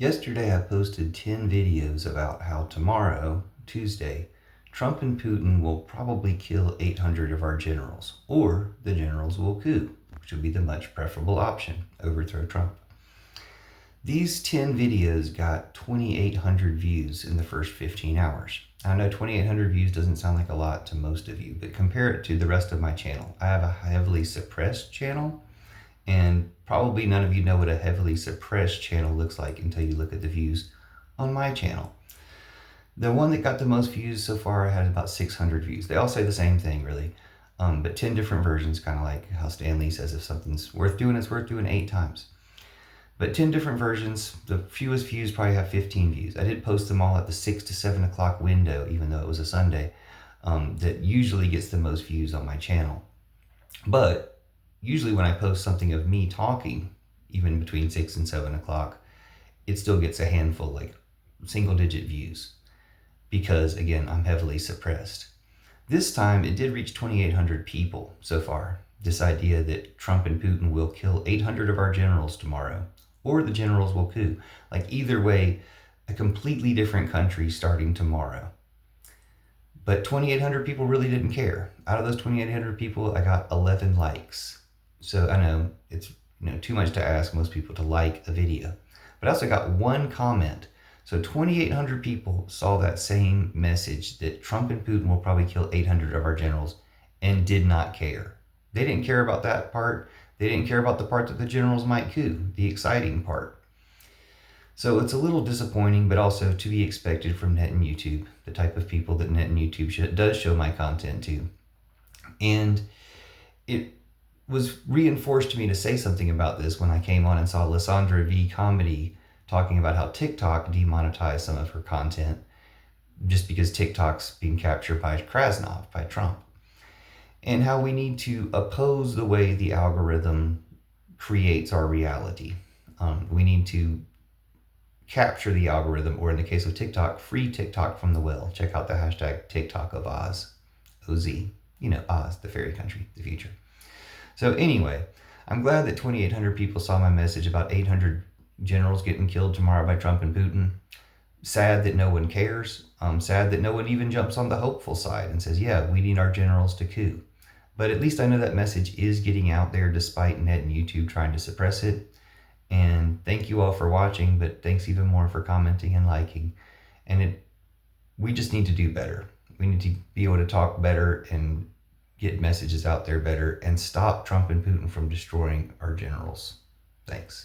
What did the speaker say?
Yesterday I posted 10 videos about how tomorrow, Tuesday, Trump and Putin will probably kill 800 of our generals, or the generals will coup, which would be the much preferable option, overthrow Trump. These 10 videos got 2,800 views in the first 15 hours. I know 2,800 views doesn't sound like a lot to most of you, but compare it to the rest of my channel. I have a heavily suppressed channel, and probably none of you know what a heavily suppressed channel looks like until you look at the views on my channel. The one that got the most views so far had about 600 views. They all say the same thing, really, but 10 different versions, kind of like how Stan Lee says if something's worth doing, it's worth doing 8 times. But 10 different versions. The fewest views probably have 15 views. I did post them all at the 6 to 7 o'clock window, even though it was a Sunday. That usually gets the most views on my channel. But usually when I post something of me talking, even between 6 and 7 o'clock, it still gets a handful, like single-digit views. Because, again, I'm heavily suppressed. This time, it did reach 2,800 people so far. This idea that Trump and Putin will kill 800 of our generals tomorrow, or the generals will coup. Like, either way, a completely different country starting tomorrow. But 2,800 people really didn't care. Out of those 2,800 people, I got 11 likes. So I know it's too much to ask most people to like a video. But I also got one comment. So 2,800 people saw that same message that Trump and Putin will probably kill 800 of our generals and did not care. They didn't care about that part. They didn't care about the part that the generals might coup, the exciting part. So it's a little disappointing, but also to be expected from Net and YouTube, the type of people that Net and YouTube does show my content to. And it was reinforced to me to say something about this when I came on and saw Lysandra V. Comedy talking about how TikTok demonetized some of her content just because TikTok's being captured by Krasnov, by Trump. And how we need to oppose the way the algorithm creates our reality. We need to capture the algorithm, or in the case of TikTok, free TikTok from the well. Check out the hashtag TikTok of Oz, O-Z. Oz, the fairy country, the future. So anyway, I'm glad that 2,800 people saw my message about 800 generals getting killed tomorrow by Trump and Putin. Sad that no one cares. Sad that no one even jumps on the hopeful side and says, yeah, we need our generals to coup. But at least I know that message is getting out there despite Net and YouTube trying to suppress it. And thank you all for watching, but thanks even more for commenting and liking. And we just need to do better. We need to be able to talk better and get messages out there better and stop Trump and Putin from destroying our generals. Thanks.